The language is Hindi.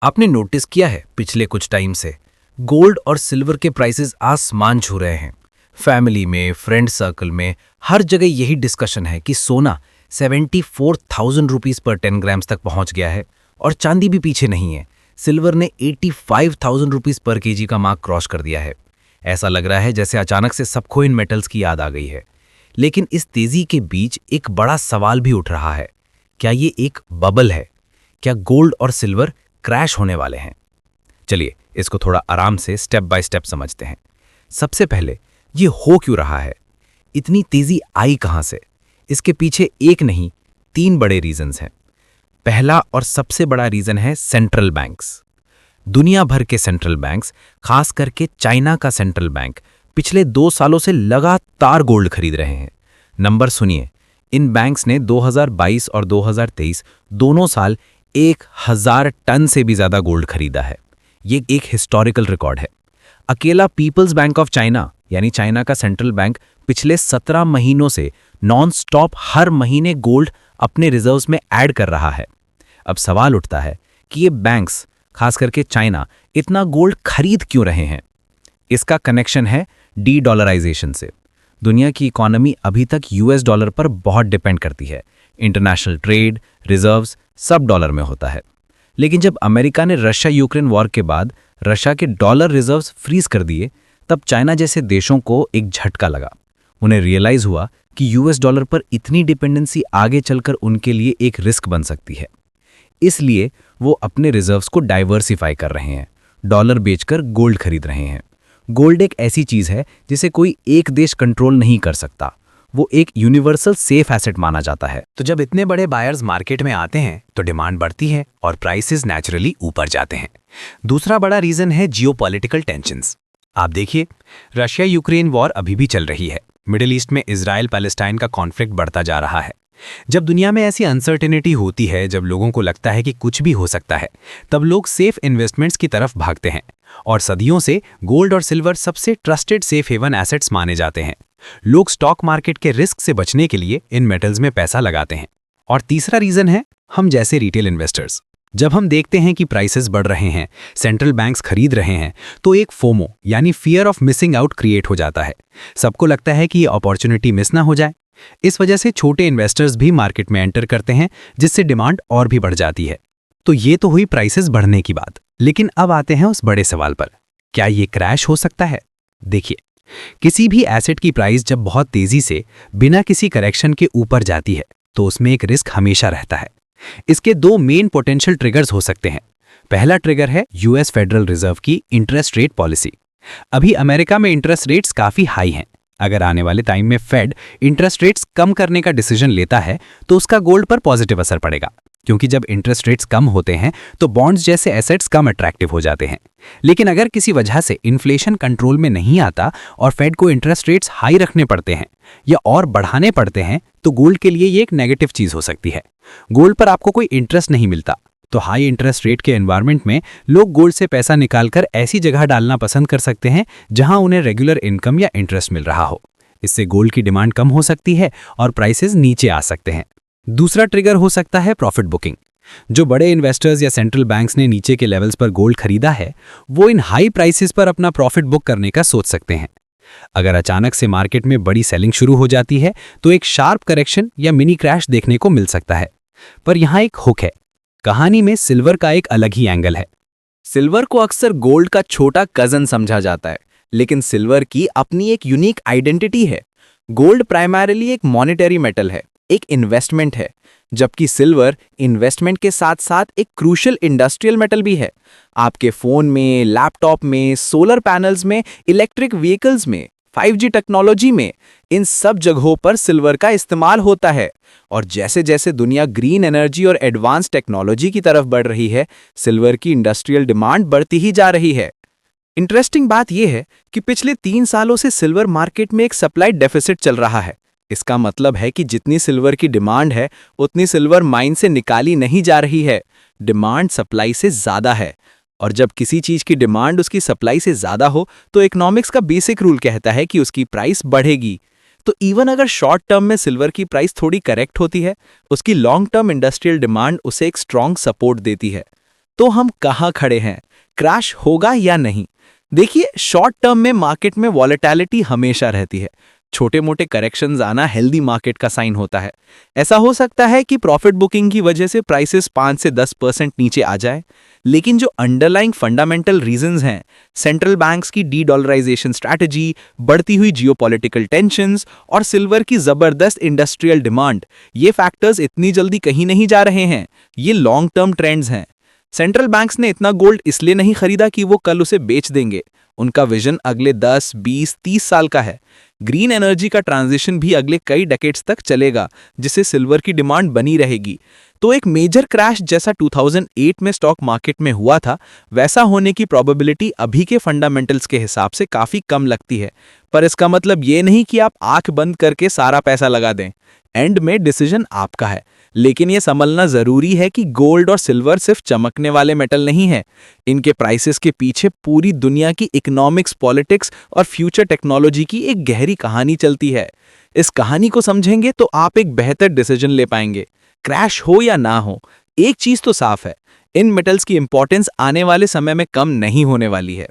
आपने नोटिस किया है पिछले कुछ टाइम से गोल्ड और सिल्वर के प्राइसेस आसमान छू रहे हैं। फैमिली में, फ्रेंड सर्कल में, हर जगह यही डिस्कशन है कि सोना 74,000 रुपीज पर 10 ग्राम्स तक पहुंच गया है और चांदी भी पीछे नहीं है। सिल्वर ने 85,000 रुपीज पर केजी का मार्क क्रॉस कर दिया है। ऐसा लग रहा है जैसे अचानक से सबको इन मेटल्स की याद आ गई है। लेकिन इस तेजी के बीच एक बड़ा सवाल भी उठ रहा है, क्या ये एक बबल है? क्या गोल्ड और सिल्वर क्रैश होने वाले हैं? चलिए इसको थोड़ा आराम से स्टेप बाय स्टेप समझते हैं। सबसे पहले ये हो क्यों रहा है? इतनी तेजी आई कहां से? इसके पीछे एक नहीं, 3 बड़े रीजंस हैं। पहला और सबसे बड़ा रीजन है सेंट्रल बैंक्स। दुनिया भर के सेंट्रल बैंक्स, खास करके चाइना का सेंट्रल बैंक, पिछले 2 सालों से लगातार गोल्ड खरीद रहे हैं। नंबर सुनिए, इन बैंक्स ने 2022 और 2023 दोनों साल 1,000 टन से भी ज्यादा गोल्ड खरीदा है। ये एक हिस्टोरिकल रिकॉर्ड है। अकेला पीपल्स बैंक ऑफ चाइना यानी चाइना का सेंट्रल बैंक पिछले 17 महीनों से नॉन स्टॉप हर महीने गोल्ड अपने रिजर्व्स में ऐड कर रहा है। अब सवाल उठता है कि ये बैंक्स, खास करके चाइना, इतना गोल्ड खरीद क्यों रहे हैं? इसका कनेक्शन है डी-डॉलराइजेशन से। दुनिया की इकोनॉमी अभी तक यूएस डॉलर पर बहुत डिपेंड करती है। इंटरनेशनल ट्रेड, रिजर्व्स सब डॉलर में होता है। लेकिन जब अमेरिका ने रशिया यूक्रेन वॉर के बाद रशिया के डॉलर रिजर्व्स फ्रीज कर दिए, तब चाइना जैसे देशों को एक झटका लगा। उन्हें रियलाइज हुआ कि यूएस डॉलर पर इतनी डिपेंडेंसी आगे चलकर उनके लिए एक रिस्क बन सकती है। इसलिए वो अपने रिजर्व्स को डाइवर्सिफाई कर रहे हैं, डॉलर बेचकर गोल्ड खरीद रहे हैं। गोल्ड एक ऐसी चीज है जिसे कोई एक देश कंट्रोल नहीं कर सकता। वो एक यूनिवर्सल सेफ एसेट माना जाता है। तो जब इतने बड़े बायर्स मार्केट में आते हैं तो डिमांड बढ़ती है और प्राइसेस नेचुरली ऊपर जाते हैं। दूसरा बड़ा रीजन है जियोपॉलिटिकल टेंशंस। आप देखिए, रशिया यूक्रेन वॉर अभी भी चल रही है। मिडिल ईस्ट में इजराइल पैलेस्टाइन का कॉन्फ्लिक्ट बढ़ता जा रहा है। जब दुनिया में ऐसी अनसर्टेनिटी होती है, जब लोगों को लगता है कि कुछ भी हो सकता है, तब लोग सेफ इन्वेस्टमेंट्स की तरफ भागते हैं। और सदियों से गोल्ड और सिल्वर सबसे ट्रस्टेड सेफ हेवन एसेट्स माने जाते हैं। लोग स्टॉक मार्केट के रिस्क से बचने के लिए इन मेटल्स में पैसा लगाते हैं। और तीसरा रीजन है हम जैसे रिटेल इन्वेस्टर्स। जब हम देखते हैं कि प्राइसेस बढ़ रहे हैं, सेंट्रल बैंक्स खरीद रहे हैं, तो एक फोमो यानी fear of missing out create हो जाता है। सबको लगता है कि ये अपॉर्चुनिटी मिस ना हो जाए। इस वजह से छोटे इन्वेस्टर्स भी मार्केट में एंटर करते हैं, जिससे डिमांड और भी बढ़ जाती है। तो ये तो हुई प्राइसेस बढ़ने की बात। लेकिन अब आते हैं उस बड़े सवाल पर, क्या ये क्रैश हो सकता है? देखिए, किसी भी एसेट की प्राइस जब बहुत तेजी से बिना किसी करेक्शन के ऊपर जाती है, तो उसमें एक रिस्क हमेशा रहता है। इसके 2 मेन पोटेंशियल ट्रिगर्स हो सकते हैं। पहला ट्रिगर है यूएस फेडरल रिजर्व की इंटरेस्ट रेट पॉलिसी। अभी अमेरिका में इंटरेस्ट रेट्स काफी हाई हैं। अगर आने वाले टाइम में फेड इंटरेस्ट रेट्स कम करने का डिसीजन लेता है, तो उसका गोल्ड पर पॉजिटिव असर पड़ेगा, क्योंकि जब इंटरेस्ट रेट्स कम होते हैं तो बॉन्ड्स जैसे एसेट्स कम अट्रैक्टिव हो जाते हैं। लेकिन अगर किसी वजह से इन्फ्लेशन कंट्रोल में नहीं आता और फेड को इंटरेस्ट रेट्स हाई रखने पड़ते हैं या और बढ़ाने पड़ते हैं, तो गोल्ड के लिए ये एक नेगेटिव चीज हो सकती है। गोल्ड पर आपको कोई इंटरेस्ट नहीं मिलता, तो हाई इंटरेस्ट रेट के एनवायरनमेंट में लोग गोल्ड से पैसा निकालकर ऐसी जगह डालना पसंद कर सकते हैं जहां उन्हें रेगुलर इनकम या इंटरेस्ट मिल रहा हो। इससे गोल्ड की डिमांड कम हो सकती है और प्राइसेस नीचे आ सकते हैं। दूसरा ट्रिगर हो सकता है प्रॉफिट बुकिंग। जो बड़े इन्वेस्टर्स या सेंट्रल बैंक्स ने नीचे के लेवल्स पर गोल्ड खरीदा है, वो इन हाई प्राइसेस पर अपना प्रॉफिट बुक करने का सोच सकते हैं। अगर अचानक से मार्केट में बड़ी सेलिंग शुरू हो जाती है, तो एक शार्प करेक्शन या मिनी क्रैश देखने को मिल सकता है। पर यहाँ एक हुक है। कहानी में सिल्वर का एक अलग ही एंगल है। सिल्वर को अक्सर गोल्ड का छोटा कजन समझा जाता है, लेकिन सिल्वर की अपनी एक यूनिक आइडेंटिटी है। गोल्ड प्राइमरीली एक मॉनेटरी मेटल है, एक इन्वेस्टमेंट है, जबकि सिल्वर इन्वेस्टमेंट के साथ साथ एक क्रूशियल इंडस्ट्रियल मेटल भी है। आपके फोन में, लैपटॉप में, सोलर पैनल्स में, इलेक्ट्रिक व्हीकल्स में, 5G टेक्नोलॉजी में, इन सब जगहों पर सिल्वर का इस्तेमाल होता है। और जैसे जैसे दुनिया ग्रीन एनर्जी और एडवांस टेक्नोलॉजी की तरफ बढ़ रही है, सिल्वर की इंडस्ट्रियल डिमांड बढ़ती ही जा रही है। इंटरेस्टिंग बात यह है कि पिछले 3 सालों से सिल्वर मार्केट में एक सप्लाई डेफिसिट चल रहा है। इसका मतलब है कि जितनी सिल्वर की डिमांड है, उतनी सिल्वर माइन से निकाली नहीं जा रही है। डिमांड सप्लाई से ज्यादा है, और जब किसी चीज की डिमांड उसकी सप्लाई से ज्यादा हो, तो इकोनॉमिक्स का बेसिक रूल कहता है कि उसकी प्राइस बढ़ेगी। तो इवन अगर शॉर्ट टर्म में सिल्वर की प्राइस थोड़ी करेक्ट होती है, उसकी लॉन्ग टर्म इंडस्ट्रियल डिमांड उसे एक स्ट्रॉन्ग सपोर्ट देती है। तो हम कहाँ खड़े हैं, क्रैश होगा या नहीं? देखिए, शॉर्ट टर्म में मार्केट में वॉलेटिलिटी हमेशा रहती है। छोटे मोटे करेक्शंस आना हेल्दी मार्केट का साइन होता है। ऐसा हो सकता है कि प्रॉफिट बुकिंग की वजह से प्राइसेस 5 से 10% नीचे आ जाए, लेकिन जो अंडरलाइंग फंडामेंटल रीजंस हैं, सेंट्रल बैंक्स की डी-डॉलराइजेशन स्ट्रैटेजी, बढ़ती हुई जियोपॉलिटिकल टेंशंस और सिल्वर की जबरदस्त इंडस्ट्रियल डिमांड, ये फैक्टर्स इतनी जल्दी कहीं नहीं जा रहे हैं। ये लॉन्ग टर्म ट्रेंड्स हैं। सेंट्रल बैंक्स ने इतना गोल्ड इसलिए नहीं खरीदा कि वो कल उसे बेच देंगे। उनका विजन अगले 10, 20, 30 साल का है। ग्रीन एनर्जी का ट्रांजिशन भी अगले कई डेकेड्स तक चलेगा, जिससे सिल्वर की डिमांड बनी रहेगी। तो एक मेजर क्रैश जैसा 2008 में स्टॉक मार्केट में हुआ था, वैसा होने की प्रोबेबिलिटी अभी के फंडामेंटल्स के हिसाब से काफी कम लगती है। पर इसका मतलब ये नहीं कि आप आंख बंद करके सारा पैसा लगा दें। एंड में डिसीजन आपका है, लेकिन ये समझना जरूरी है कि गोल्ड और सिल्वर सिर्फ चमकने वाले मेटल नहीं है। इनके प्राइसेस के पीछे पूरी दुनिया की इकोनॉमिक्स, पॉलिटिक्स और फ्यूचर टेक्नोलॉजी की एक गहरी कहानी चलती है। इस कहानी को समझेंगे तो आप एक बेहतर डिसीजन ले पाएंगे। क्रैश हो या ना हो, एक चीज तो साफ है, इन मेटल्स की इंपॉर्टेंस आने वाले समय में कम नहीं होने वाली है।